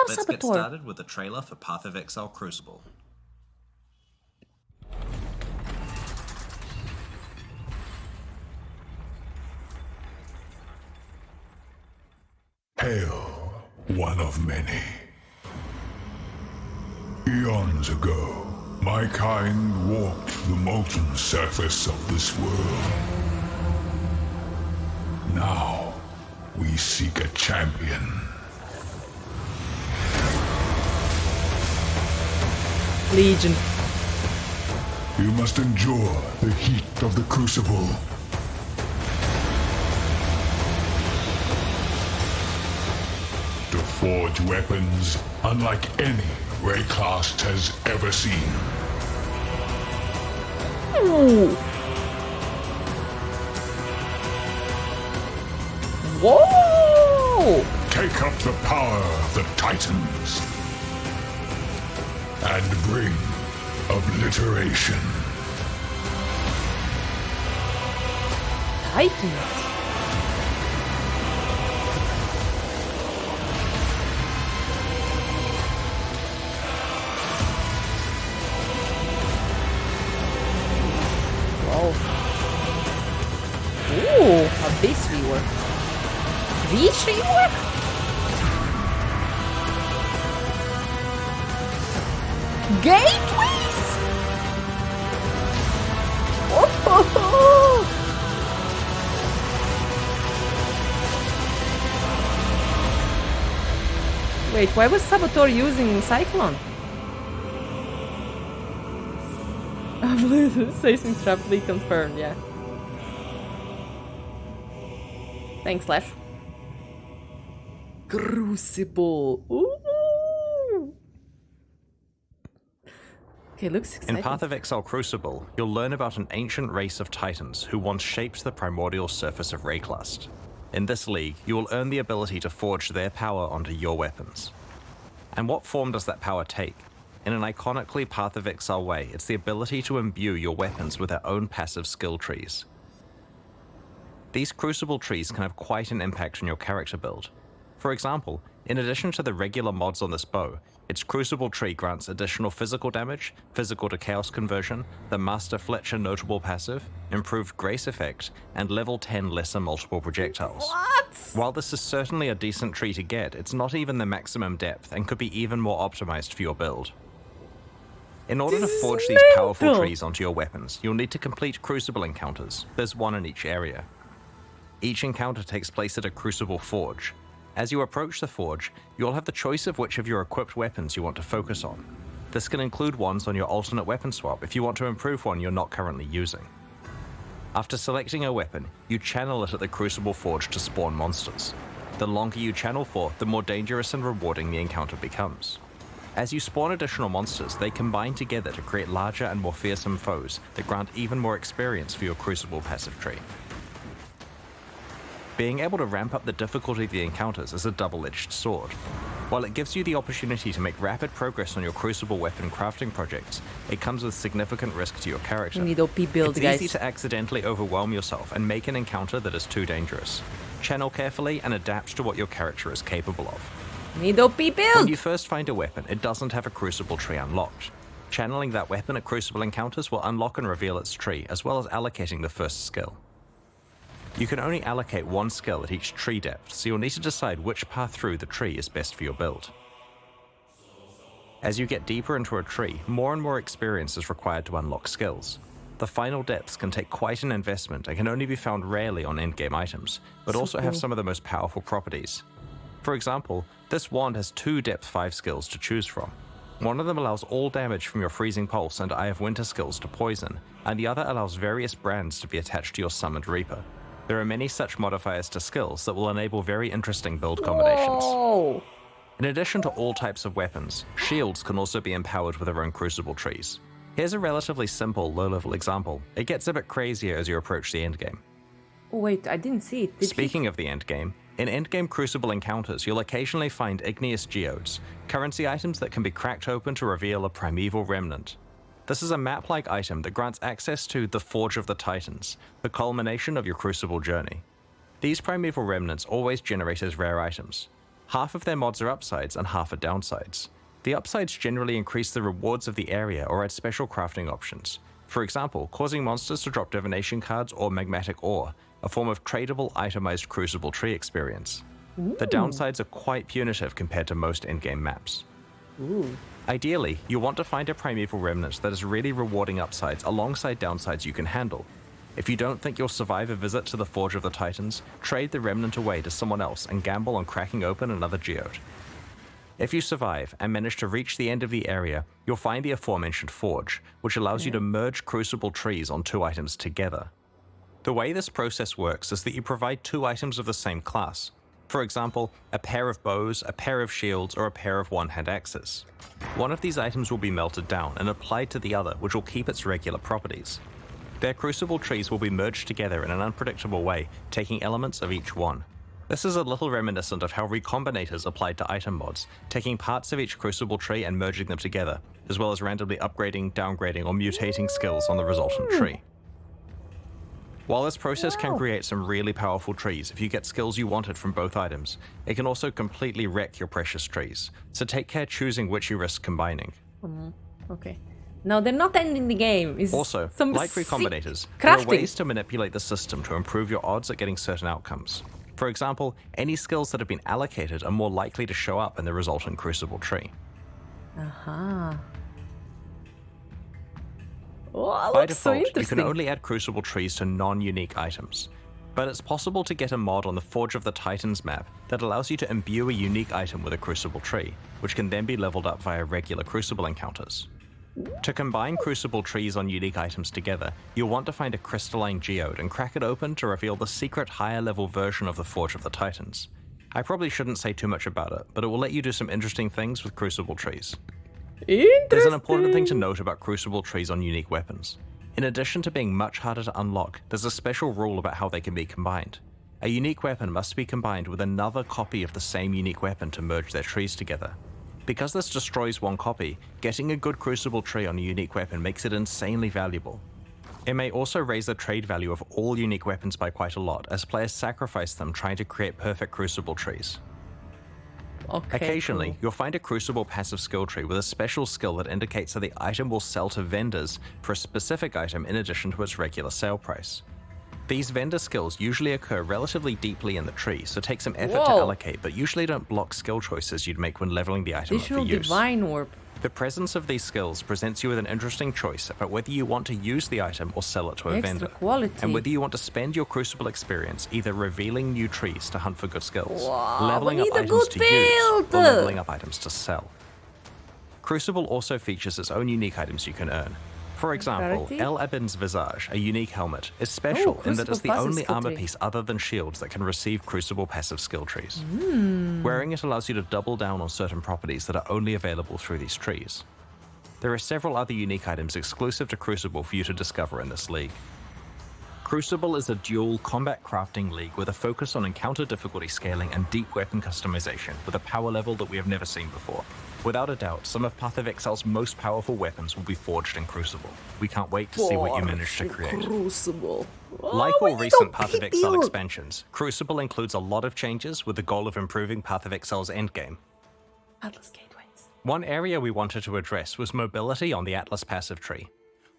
Let's Saboteur? get started with the trailer for Path of Exile Crucible. Hail, one of many. Eons ago, my kind walked the molten surface of this world. Now, we seek a champion. Legion. You must endure the heat of the Crucible. To forge weapons unlike any Rayclast has ever seen. Ooh. Whoa! Take up the power of the Titans and bring obliteration. Titans. Wow. Ooh, a base rework. Reach rework? Gateways? Oh! Wait, why was Saboteur using Cyclone? Seismic trap reconfirmed, yeah. Thanks, Lef. Crucible. Ooh. Okay, looks exciting. In Path of Exile Crucible, you'll learn about an ancient race of titans who once shaped the primordial surface of Rayclast. In this league, you will earn the ability to forge their power onto your weapons. And what form does that power take? In an iconically Path of Exile way, it's the ability to imbue your weapons with their own passive skill trees. These Crucible trees can have quite an impact on your character build. For example, in addition to the regular mods on this bow, its Crucible tree grants additional physical damage, physical to chaos conversion, the Master Fletcher notable passive, improved grace effect, and level 10 lesser multiple projectiles. What? While this is certainly a decent tree to get, it's not even the maximum depth and could be even more optimized for your build. In order to forge these powerful trees onto your weapons, you'll need to complete Crucible encounters. There's one in each area. Each encounter takes place at a Crucible forge. As you approach the forge, you'll have the choice of which of your equipped weapons you want to focus on. This can include ones on your alternate weapon swap if you want to improve one you're not currently using. After selecting a weapon, you channel it at the Crucible forge to spawn monsters. The longer you channel for, the more dangerous and rewarding the encounter becomes. As you spawn additional monsters, they combine together to create larger and more fearsome foes that grant even more experience for your Crucible passive tree. Being able to ramp up the difficulty of the encounters is a double-edged sword. While it gives you the opportunity to make rapid progress on your Crucible weapon crafting projects, it comes with significant risk to your character. You need OP build, it's guys. easy to accidentally overwhelm yourself and make an encounter that is too dangerous. Channel carefully and adapt to what your character is capable of. Need OP build! When you first find a weapon, it doesn't have a Crucible tree unlocked. Channeling that weapon at Crucible encounters will unlock and reveal its tree, as well as allocating the first skill. You can only allocate one skill at each tree depth, so you'll need to decide which path through the tree is best for your build. As you get deeper into a tree, more and more experience is required to unlock skills. The final depths can take quite an investment and can only be found rarely on endgame items, but also have some of the most powerful properties. For example, this wand has 2 depth 5 skills to choose from. One of them allows all damage from your Freezing Pulse and Eye of Winter skills to poison, and the other allows various brands to be attached to your Summoned Reaper. There are many such modifiers to skills that will enable very interesting build combinations. Whoa. In addition to all types of weapons, shields can also be empowered with their own Crucible trees. Here's a relatively simple low-level example. It gets a bit crazier as you approach the endgame. Oh, wait, I didn't see it. Speaking of the endgame, in endgame Crucible encounters, you'll occasionally find igneous geodes, currency items that can be cracked open to reveal a primeval remnant. This is a map-like item that grants access to the Forge of the Titans, the culmination of your Crucible journey. These primeval remnants always generate as rare items. Half of their mods are upsides and half are downsides. The upsides generally increase the rewards of the area or add special crafting options. For example, causing monsters to drop divination cards or magmatic ore, a form of tradable itemized Crucible tree experience. The downsides are quite punitive compared to most endgame maps. Ideally, you want to find a primeval remnant that is really rewarding upsides alongside downsides you can handle. If you don't think you'll survive a visit to the Forge of the Titans, trade the remnant away to someone else and gamble on cracking open another geode. If you survive and manage to reach the end of the area, you'll find the aforementioned forge, which allows you to merge Crucible trees on 2 items together. The way this process works is that you provide 2 items of the same class. For example, a pair of bows, a pair of shields, or a pair of one-hand axes. One of these items will be melted down and applied to the other, which will keep its regular properties. Their Crucible trees will be merged together in an unpredictable way, taking elements of each one. This is a little reminiscent of how recombinators applied to item mods, taking parts of each Crucible tree and merging them together, as well as randomly upgrading, downgrading, or mutating skills on the resultant tree. While this process can create some really powerful trees if you get skills you wanted from both items, it can also completely wreck your precious trees, so take care choosing which you risk combining. Okay. Now they're not ending the game. It's Also, some like recombinators, crafting. there are ways to manipulate the system to improve your odds at getting certain outcomes. For example, any skills that have been allocated are more likely to show up in the resultant Crucible tree. Oh, By looks so default, you interesting. can only add Crucible trees to non-unique items. But it's possible to get a mod on the Forge of the Titans map that allows you to imbue a unique item with a Crucible tree, which can then be leveled up via regular Crucible encounters. To combine Crucible trees on unique items together, you'll want to find a crystalline geode and crack it open to reveal the secret higher level version of the Forge of the Titans. I probably shouldn't say too much about it, but it will let you do some interesting things with Crucible trees. There's an important thing to note about Crucible trees on unique weapons. In addition to being much harder to unlock, there's a special rule about how they can be combined. A unique weapon must be combined with another copy of the same unique weapon to merge their trees together. Because this destroys one copy, getting a good Crucible tree on a unique weapon makes it insanely valuable. It may also raise the trade value of all unique weapons by quite a lot, as players sacrifice them trying to create perfect Crucible trees. Okay, Occasionally, cool. you'll find a Crucible passive skill tree with a special skill that indicates that the item will sell to vendors for a specific item in addition to its regular sale price. These vendor skills usually occur relatively deeply in the tree, so take some effort to allocate, but usually don't block skill choices you'd make when leveling the item up for Additional use. divine orb. The presence of these skills presents you with an interesting choice about whether you want to use the item or sell it to a Extra vendor, quality. and whether you want to spend your Crucible experience either revealing new trees to hunt for good skills, Wow, leveling we up need a items good to use, build. or leveling up items to sell. Crucible also features its own unique items you can earn. For example, Clarity? El Ebon's Visage, a unique helmet, is special in that it's the Crucible only passive skill armor tree. piece other than shields that can receive Crucible passive skill trees. Wearing it allows you to double down on certain properties that are only available through these trees. There are several other unique items exclusive to Crucible for you to discover in this league. Crucible is a dual combat crafting league with a focus on encounter difficulty scaling and deep weapon customization with a power level that we have never seen before. Without a doubt, some of Path of Exile's most powerful weapons will be forged in Crucible. We can't wait to see what you manage to create. Crucible. Like we all need recent a Path of big Exile build. expansions, Crucible includes a lot of changes with the goal of improving Path of Exile's endgame. Atlas gateways. One area we wanted to address was mobility on the Atlas passive tree.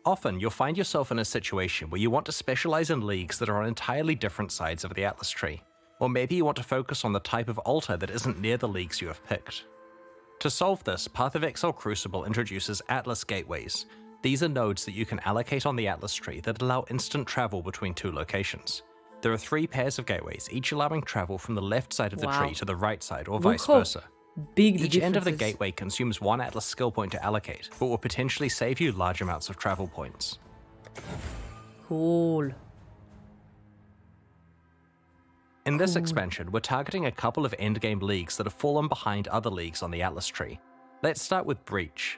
Often, you'll find yourself in a situation where you want to specialize in leagues that are on entirely different sides of the Atlas tree. Or maybe you want to focus on the type of altar that isn't near the leagues you have picked. To solve this, Path of Exile Crucible introduces Atlas gateways. These are nodes that you can allocate on the Atlas tree that allow instant travel between 2 locations. There are 3 pairs of gateways, each allowing travel from the left side of the tree to the right side, or vice how versa. Big the Each end of the difference is. gateway consumes 1 Atlas skill point to allocate, but will potentially save you large amounts of travel points. Cool. In this expansion, we're targeting a couple of endgame leagues that have fallen behind other leagues on the Atlas tree. Let's start with Breach.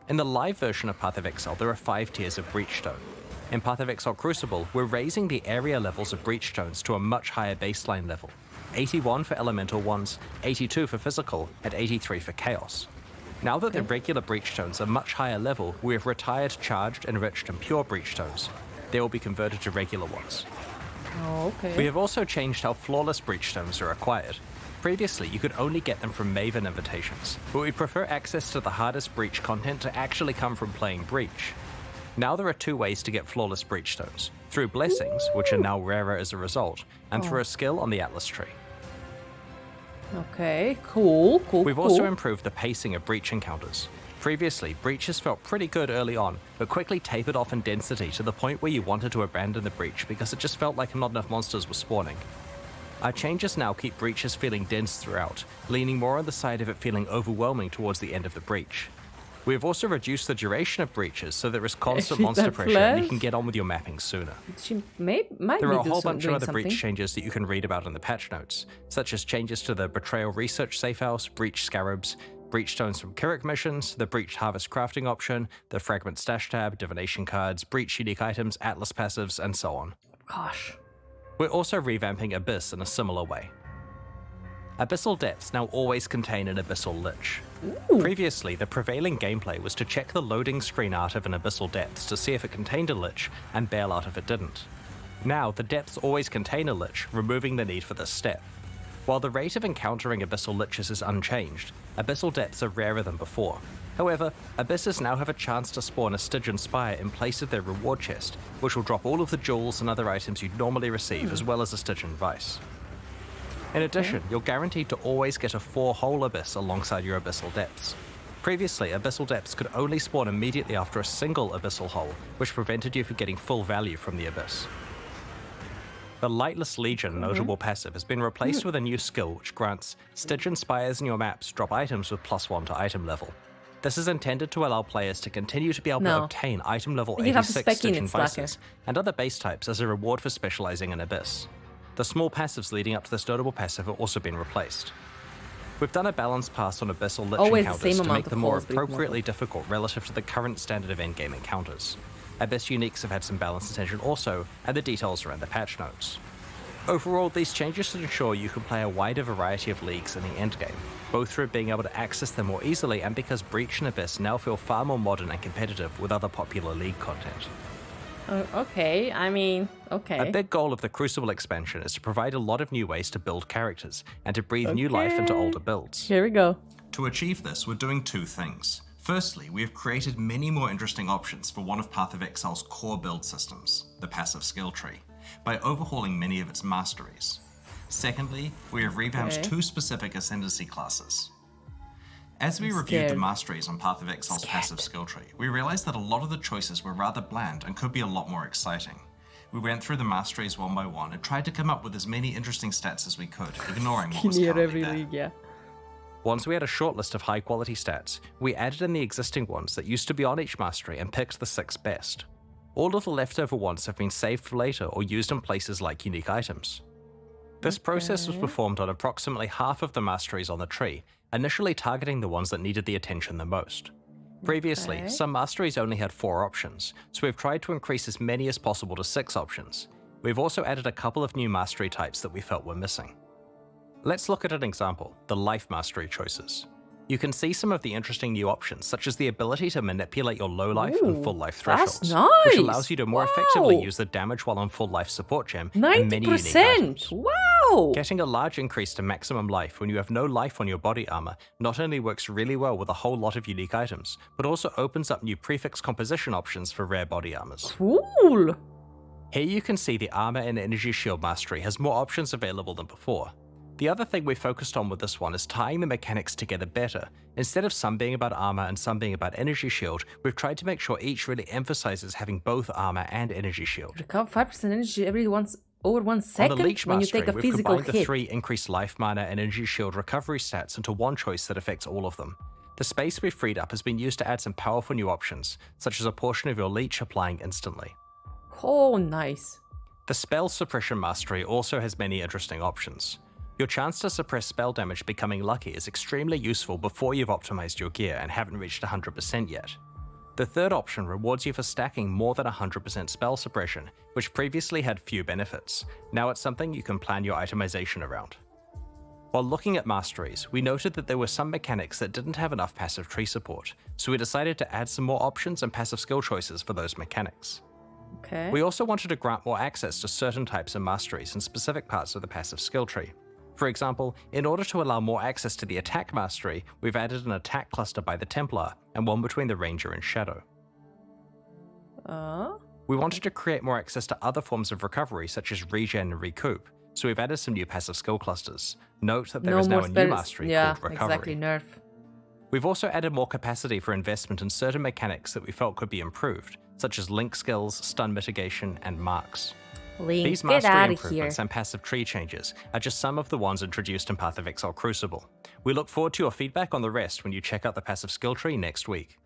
In the live version of Path of Exile, there are 5 tiers of Breachstone. In Path of Exile Crucible, we're raising the area levels of Breachstones to a much higher baseline level. 81 for elemental ones, 82 for physical, and 83 for chaos. Now that the regular Breachstones are much higher level, we have retired charged, enriched, and pure Breachstones. They will be converted to regular ones. Oh, okay. We have also changed how flawless Breachstones are acquired. Previously, you could only get them from Maven invitations, but we prefer access to the hardest Breach content to actually come from playing Breach. Now there are 2 ways to get flawless Breach stones, through blessings, which are now rarer as a result, and through a skill on the Atlas tree. Okay, cool. We've also improved the pacing of Breach encounters. Previously, Breaches felt pretty good early on, but quickly tapered off in density to the point where you wanted to abandon the Breach because it just felt like not enough monsters were spawning. Our changes now keep Breaches feeling dense throughout, leaning more on the side of it feeling overwhelming towards the end of the Breach. We have also reduced the duration of Breaches so there is constant monster pressure and you can get on with your mapping sooner. There are a whole bunch of other Breach changes that you can read about in the patch notes, such as changes to the Betrayal Research Safe House, Breach Scarabs, Breach Stones from Kirik missions, the Breach Harvest crafting option, the Fragment Stash tab, Divination cards, Breach unique items, Atlas passives, and so on. Gosh. We're also revamping Abyss in a similar way. Abyssal Depths now always contain an Abyssal Lich. Ooh. Previously, the prevailing gameplay was to check the loading screen art of an Abyssal Depths to see if it contained a Lich, and bail out if it didn't. Now, the Depths always contain a Lich, removing the need for this step. While the rate of encountering Abyssal Liches is unchanged, Abyssal Depths are rarer than before. However, Abysses now have a chance to spawn a Stygian Spire in place of their reward chest, which will drop all of the jewels and other items you'd normally receive, as well as a Stygian Vice. In addition, you're guaranteed to always get a 4-hole Abyss alongside your Abyssal Depths. Previously, Abyssal Depths could only spawn immediately after a single Abyssal hole, which prevented you from getting full value from the Abyss. The Lightless Legion notable passive has been replaced with a new skill which grants Stygian Spires in your maps drop items with +1 to item level. This is intended to allow players to continue to be able to obtain item level 86 Stygian Vices and other base types as a reward for specializing in Abyss. The small passives leading up to this notable passive have also been replaced. We've done a balanced pass on Abyssal Lich encounters to make them more appropriately difficult relative to the current standard of endgame encounters. Abyss uniques have had some balance and tension also, and the details are in the patch notes. Overall, these changes should ensure you can play a wider variety of leagues in the endgame, both through being able to access them more easily and because Breach and Abyss now feel far more modern and competitive with other popular league content. Okay, I mean, okay. A big goal of the Crucible expansion is to provide a lot of new ways to build characters and to breathe new life into older builds. Here we go. To achieve this, we're doing 2 things. Firstly, we have created many more interesting options for one of Path of Exile's core build systems, the passive skill tree, by overhauling many of its masteries. Secondly, we have revamped 2 specific ascendancy classes. As we reviewed the masteries on Path of Exile's passive skill tree, we realized that a lot of the choices were rather bland and could be a lot more exciting. We went through the masteries one by one and tried to come up with as many interesting stats as we could, ignoring what was currently there. Once we had a short list of high-quality stats, we added in the existing ones that used to be on each mastery and picked the 6 best. All of the leftover ones have been saved for later or used in places like unique items. This process was performed on approximately half of the masteries on the tree, initially targeting the ones that needed the attention the most. Previously, some masteries only had 4 options, so we've tried to increase as many as possible to 6 options. We've also added a couple of new mastery types that we felt were missing. Let's look at an example, the life mastery choices. You can see some of the interesting new options, such as the ability to manipulate your low life and full life thresholds, which allows you to more effectively use the damage while on full life support gem and many unique items. Wow! Getting a large increase to maximum life when you have no life on your body armor not only works really well with a whole lot of unique items, but also opens up new prefix composition options for rare body armors. Cool! Here you can see the armor and energy shield mastery has more options available than before. The other thing we focused on with this one is tying the mechanics together better. Instead of some being about armor and some being about energy shield, we've tried to make sure each really emphasizes having both armor and energy shield. Recover 5% energy every over 1 second on the Leech when you mastery, take a we've physical combined the 3 increased life mana and energy shield recovery stats into one choice that affects all of them. The space we've freed up has been used to add some powerful new options, such as a portion of your leech applying instantly. Oh, nice. The spell suppression mastery also has many interesting options. Your chance to suppress spell damage becoming lucky is extremely useful before you've optimized your gear and haven't reached 100% yet. The third option rewards you for stacking more than 100% spell suppression, which previously had few benefits. Now it's something you can plan your itemization around. While looking at masteries, we noted that there were some mechanics that didn't have enough passive tree support, so we decided to add some more options and passive skill choices for those mechanics. Okay. We also wanted to grant more access to certain types of masteries in specific parts of the passive skill tree. For example, in order to allow more access to the attack mastery, we've added an attack cluster by the Templar and one between the Ranger and Shadow. We wanted to create more access to other forms of recovery such as regen and recoup, so we've added some new passive skill clusters. Note that there is now a new mastery called Recovery. Exactly, nerf. We've also added more capacity for investment in certain mechanics that we felt could be improved, such as link skills, stun mitigation, and marks. Link, These get mastery out of improvements here. and passive tree changes are just some of the ones introduced in Path of Exile Crucible. We look forward to your feedback on the rest when you check out the passive skill tree next week.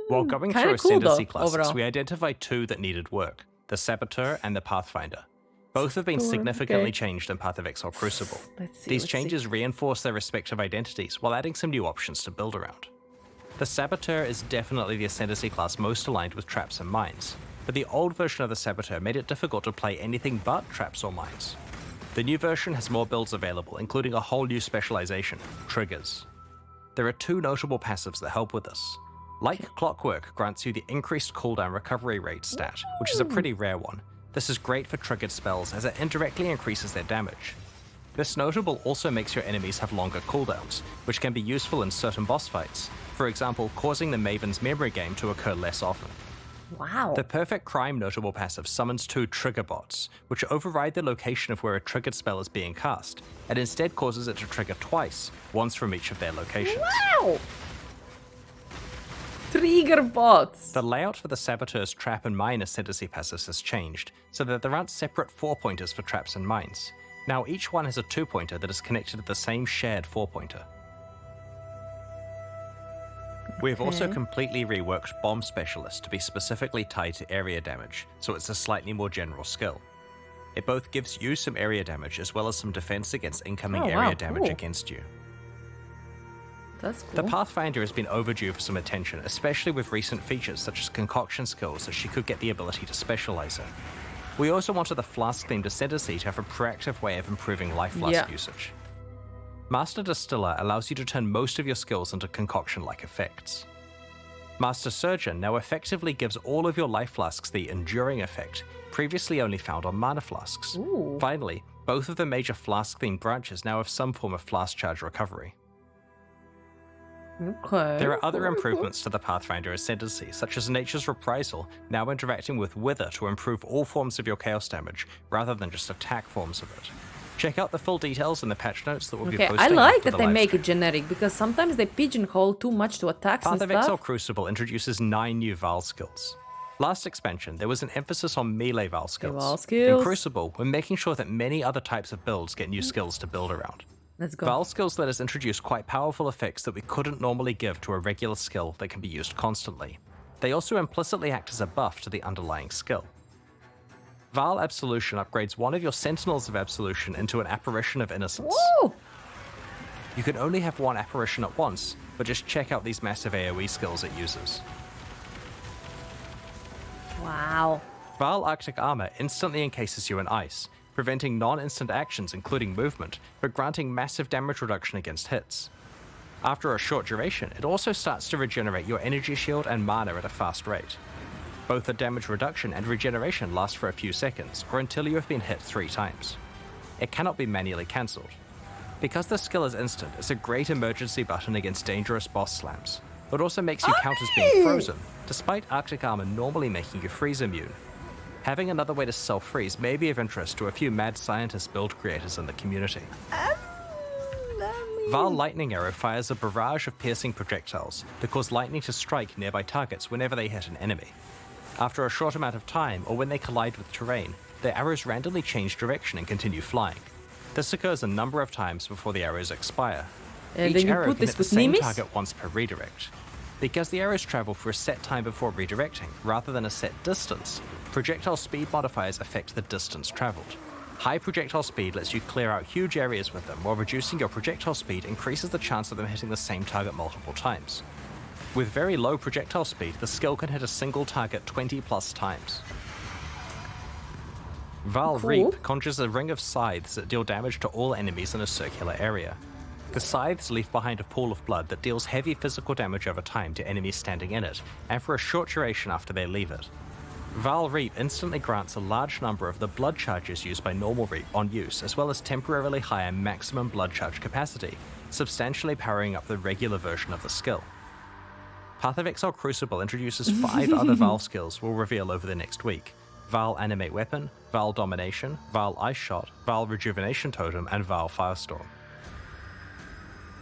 While going through Ascendancy classes, we identified two that needed work, the Saboteur and the Pathfinder. Both have been significantly changed in Path of Exile Crucible. These changes reinforce their respective identities while adding some new options to build around. The Saboteur is definitely the Ascendancy class most aligned with traps and mines, but the old version of the Saboteur made it difficult to play anything but traps or mines. The new version has more builds available, including a whole new specialization, triggers. There are two notable passives that help with this. Like Clockwork grants you the increased cooldown recovery rate stat, which is a pretty rare one. This is great for triggered spells as it indirectly increases their damage. This notable also makes your enemies have longer cooldowns, which can be useful in certain boss fights, for example causing the Maven's memory game to occur less often. Wow. The Perfect Crime notable passive summons two trigger bots, which override the location of where a triggered spell is being cast, and instead causes it to trigger twice, once from each of their locations. Wow! Trigger bots! The layout for the Saboteur's trap and mine ascendancy passives has changed, so that there aren't separate 4-pointers for traps and mines. Now each one has a 2-pointer that is connected to the same shared 4-pointer. We have also completely reworked Bomb Specialist to be specifically tied to area damage, so it's a slightly more general skill. It both gives you some area damage as well as some defense against incoming area damage against you. That's cool. The Pathfinder has been overdue for some attention, especially with recent features such as concoction skills that she could get the ability to specialize in. We also wanted the Flask-themed Ascendancy to have a proactive way of improving life flask usage. Master Distiller allows you to turn most of your skills into concoction-like effects. Master Surgeon now effectively gives all of your life flasks the Enduring effect, previously only found on mana flasks. Ooh. Finally, both of the major flask-themed branches now have some form of flask charge recovery. Okay. There are other improvements to the Pathfinder Ascendancy, such as Nature's Reprisal, now interacting with Wither to improve all forms of your chaos damage, rather than just attack forms of it. Check out the full details in the patch notes that will be posted. I like after that the they make livestream. it generic, because sometimes they pigeonhole too much to attacks Path and of Exile stuff. Crucible introduces 9 new Val skills. Last expansion, there was an emphasis on melee Val skills. Val skills. In Crucible, we're making sure that many other types of builds get new skills to build around. Let's go. Val skills let us introduce quite powerful effects that we couldn't normally give to a regular skill that can be used constantly. They also implicitly act as a buff to the underlying skill. Val Absolution upgrades one of your Sentinels of Absolution into an Apparition of Innocence. Woo! You can only have one apparition at once, but just check out these massive AoE skills it uses. Wow. Val Arctic Armor instantly encases you in ice, preventing non-instant actions including movement, but granting massive damage reduction against hits. After a short duration, it also starts to regenerate your energy shield and mana at a fast rate. Both the damage reduction and regeneration last for a few seconds, or until you have been hit 3 times. It cannot be manually cancelled. Because the skill is instant, it's a great emergency button against dangerous boss slams. It also makes you count as being frozen, despite Arctic Armor normally making you freeze immune. Having another way to self-freeze may be of interest to a few mad scientist build creators in the community. Val Lightning Arrow fires a barrage of piercing projectiles that cause lightning to strike nearby targets whenever they hit an enemy. After a short amount of time, or when they collide with terrain, the arrows randomly change direction and continue flying. This occurs a number of times before the arrows expire. And Each then you arrow put can this hit the with same Nimis? target once per redirect. Because the arrows travel for a set time before redirecting, rather than a set distance, projectile speed modifiers affect the distance traveled. High projectile speed lets you clear out huge areas with them, while reducing your projectile speed increases the chance of them hitting the same target multiple times. With very low projectile speed, the skill can hit a single target 20 plus times. Val Cool. Reap conjures a ring of scythes that deal damage to all enemies in a circular area. The scythes leave behind a pool of blood that deals heavy physical damage over time to enemies standing in it, and for a short duration after they leave it. Val Reap instantly grants a large number of the blood charges used by normal Reap on use, as well as temporarily higher maximum blood charge capacity, substantially powering up the regular version of the skill. Path of Exile Crucible introduces 5 other Val skills we'll reveal over the next week. Val Animate Weapon, Val Domination, Val Ice Shot, Val Rejuvenation Totem, and Val Firestorm.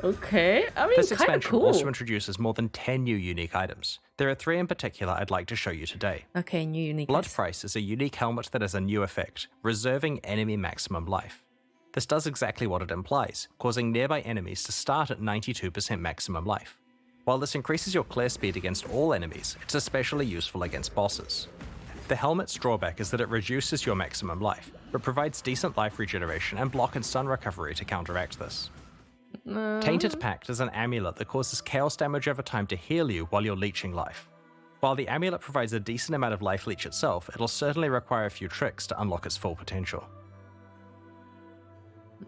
Okay, I mean, This kind of expansion cool. also introduces more than 10 new unique items. There are 3 in particular I'd like to show you today. Okay, new unique. Blood Price is a unique helmet that has a new effect, reserving enemy maximum life. This does exactly what it implies, causing nearby enemies to start at 92% maximum life. While this increases your clear speed against all enemies, it's especially useful against bosses. The helmet's drawback is that it reduces your maximum life, but provides decent life regeneration and block and stun recovery to counteract this. Tainted Pact is an amulet that causes chaos damage over time to heal you while you're leeching life. While the amulet provides a decent amount of life leech itself, it'll certainly require a few tricks to unlock its full potential.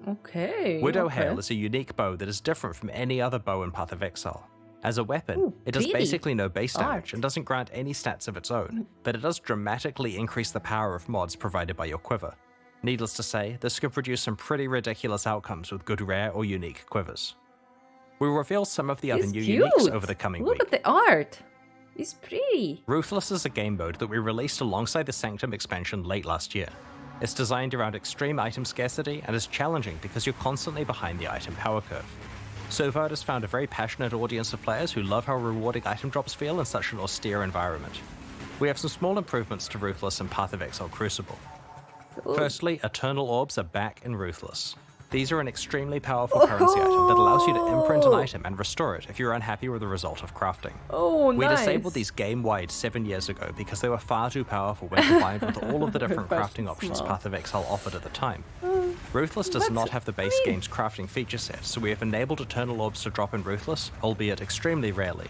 Okay. Widow okay. Hail is a unique bow that is different from any other bow in Path of Exile. As a weapon, Ooh, it does pretty. basically no base damage Art. and doesn't grant any stats of its own, but it does dramatically increase the power of mods provided by your quiver. Needless to say, this could produce some pretty ridiculous outcomes with good rare or unique quivers. We'll reveal some of the other It's new cute. uniques over the coming Look week. at the art. It's pretty. Ruthless is a game mode that we released alongside the Sanctum expansion late last year. It's designed around extreme item scarcity and is challenging because you're constantly behind the item power curve. So far, it has found a very passionate audience of players who love how rewarding item drops feel in such an austere environment. We have some small improvements to Ruthless and Path of Exile Crucible. Firstly, Eternal Orbs are back in Ruthless. These are an extremely powerful currency item that allows you to imprint an item and restore it if you're unhappy with the result of crafting. Oh, We nice. disabled these game-wide 7 years ago because they were far too powerful when combined with all of the different crafting options smart. Path of Exile offered at the time. Ruthless does not have the base game's crafting feature set, so we have enabled Eternal Orbs to drop in Ruthless, albeit extremely rarely.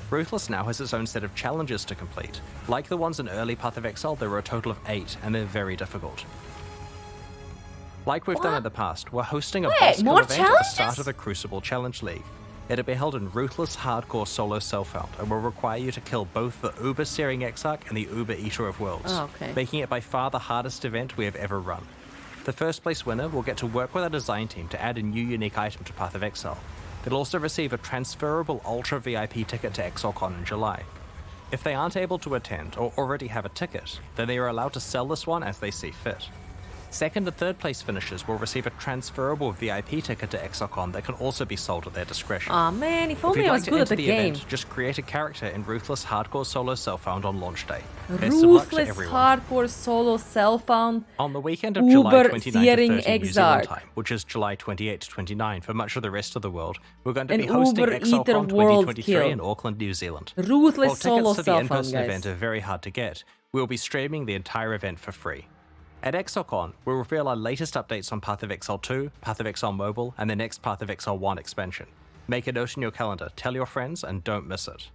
Ruthless now has its own set of challenges to complete. Like the ones in early Path of Exile, there were a total of 8, and they're very difficult. Like we've done in the past, we're hosting a boss kill more event at the start challenges? of the Crucible Challenge League. It'll be held in Ruthless Hardcore Solo Self-Found, and will require you to kill both the Uber Searing Exarch and the Uber Eater of Worlds, Oh, okay. making it by far the hardest event we have ever run. The first place winner will get to work with our design team to add a new unique item to Path of Exile. They'll also receive a transferable Ultra VIP ticket to ExileCon in July. If they aren't able to attend or already have a ticket, then they are allowed to sell this one as they see fit. Second and third place finishers will receive a transferable VIP ticket to ExileCon that can also be sold at their discretion. Aw, man, if If only you'd I like was to good at enter the the game. event, just create a character in Ruthless Hardcore Solo Self-Found on launch day. Best of luck to Ruthless everyone. hardcore solo self-found. On the weekend of July Uber 29 to Searing 30 New Zealand Exarch. time, which is July 28 to 29 for much of the rest of the world, we're going to An be hosting Uber Eater ExileCon World 2023 Kill. in Auckland, New Zealand. Ruthless While solo tickets to the self-found, in-person guys. event are very hard to get, we'll be streaming the entire event for free. At ExileCon, we'll reveal our latest updates on Path of Exile 2, Path of Exile Mobile, and the next Path of Exile 1 expansion. Make a note in your calendar, tell your friends, and don't miss it.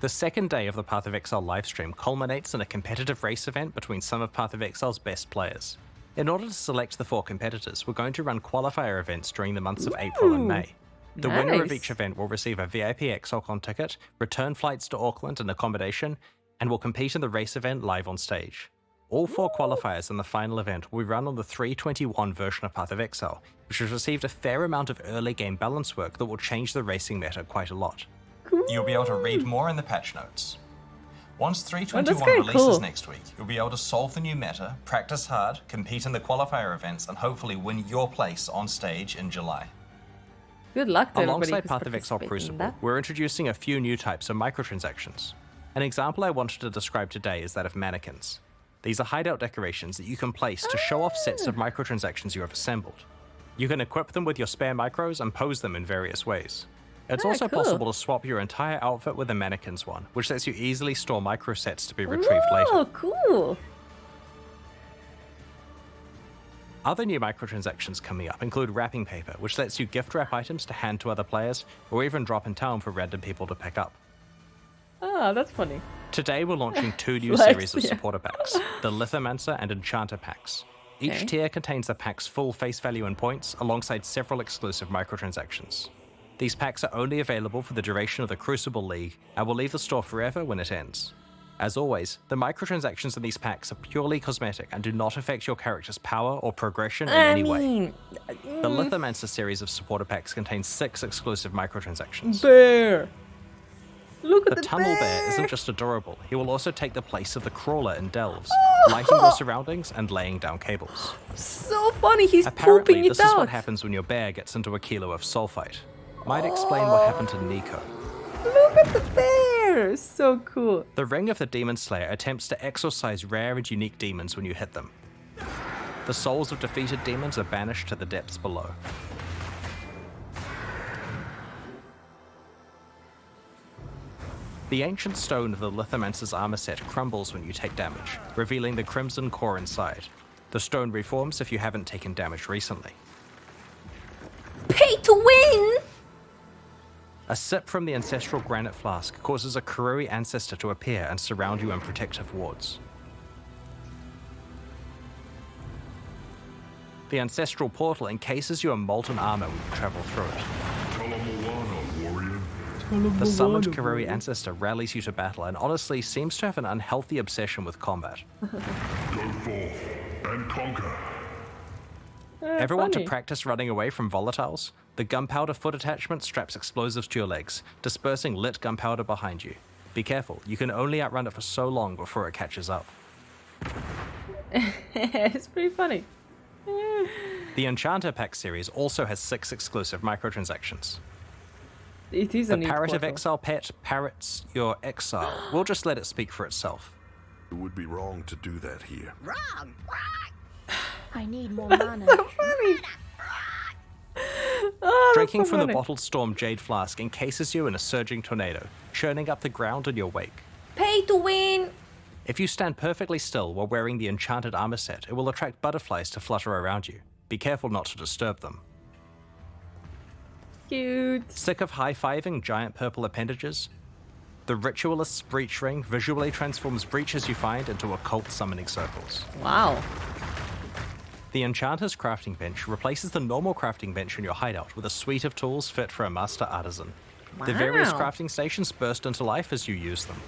The second day of the Path of Exile livestream culminates in a competitive race event between some of Path of Exile's best players. In order to select the 4 competitors, we're going to run qualifier events during the months of April and May. The winner of nice. each event will receive a VIP ExileCon ticket, return flights to Auckland and accommodation, and will compete in the race event live on stage. All 4 qualifiers in the final event will be run on the 3.21 version of Path of Exile, which has received a fair amount of early game balance work that will change the racing meta quite a lot. You'll be able to read more in the patch notes. Once 3.21 very releases cool. next week, you'll be able to solve the new meta, practice hard, compete in the qualifier events, and hopefully win your place on stage in July. Good luck to everybody Alongside who's Path of Exile participating in Crucible, that. we're introducing a few new types of microtransactions. An example I wanted to describe today is that of mannequins. These are hideout decorations that you can place to show off sets of microtransactions you have assembled. You can equip them with your spare micros and pose them in various ways. It's also cool. possible to swap your entire outfit with a mannequin's one, which lets you easily store micro sets to be retrieved later. Oh, cool. Other new microtransactions coming up include wrapping paper, which lets you gift wrap items to hand to other players, or even drop in town for random people to pick up. Ah, that's funny. Today we're launching 2 new Flex, series of yeah. supporter packs, the Lithomancer and Enchanter packs. Each Okay. tier contains the pack's full face value and points, alongside several exclusive microtransactions. These packs are only available for the duration of the Crucible League, and will leave the store forever when it ends. As always, the microtransactions in these packs are purely cosmetic and do not affect your character's power or progression in any way. The Lithomancer series of supporter packs contains 6 exclusive microtransactions. Bear. Look at The the Tunnel bear. Bear isn't just adorable, he will also take the place of the Crawler in Delves, lighting your surroundings and laying down cables. So funny, he's Apparently, pooping this it is out. what happens when your bear gets into a kilo of sulfite. Might explain what happened to Nico. Look at the bear. So cool. The Ring of the Demon Slayer attempts to exorcise rare and unique demons when you hit them. The souls of defeated demons are banished to the depths below. The ancient stone of the Lithomancer's armor set crumbles when you take damage, revealing the crimson core inside. The stone reforms if you haven't taken damage recently. Pay to win. A sip from the ancestral granite flask causes a Kurui ancestor to appear and surround you in protective wards. The ancestral portal encases you in molten armor when you travel through it. Talamoana, warrior. The summoned Kurui ancestor rallies you to battle and honestly seems to have an unhealthy obsession with combat. Go forth and conquer. Ever want to funny. practice running away from volatiles? The gunpowder foot attachment straps explosives to your legs, dispersing lit gunpowder behind you. Be careful, you can only outrun it for so long before it catches up. It's pretty funny. The Enchanter Pack series also has 6 exclusive microtransactions. It is a The neat Parrot of portal. Exile pet parrots your exile. We'll just let it speak for itself. It would be wrong to do that here. I need more mana. Funny. Oh, that's Drinking so from the funny. bottled storm Jade Flask encases you in a surging tornado, churning up the ground in your wake. Pay to win. If you stand perfectly still while wearing the enchanted armor set, it will attract butterflies to flutter around you. Be careful not to disturb them. Cute. Sick of high-fiving giant purple appendages? The Ritualist's Breach Ring visually transforms breaches you find into occult summoning circles. Wow. The Enchanter's crafting bench replaces the normal crafting bench in your hideout with a suite of tools fit for a master artisan. The various Wow. crafting stations burst into life as you use them.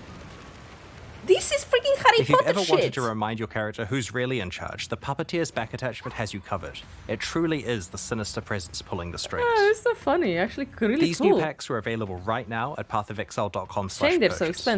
This is freaking Harry If you've Potter ever shit. wanted to remind your character who's really in charge, the Puppeteer's back attachment has you covered. It truly is the sinister presence pulling the strings. Oh, it's so funny. Actually, really These cool. new packs are available right now at pathofexile.com/purchase. Shame they're so expensive.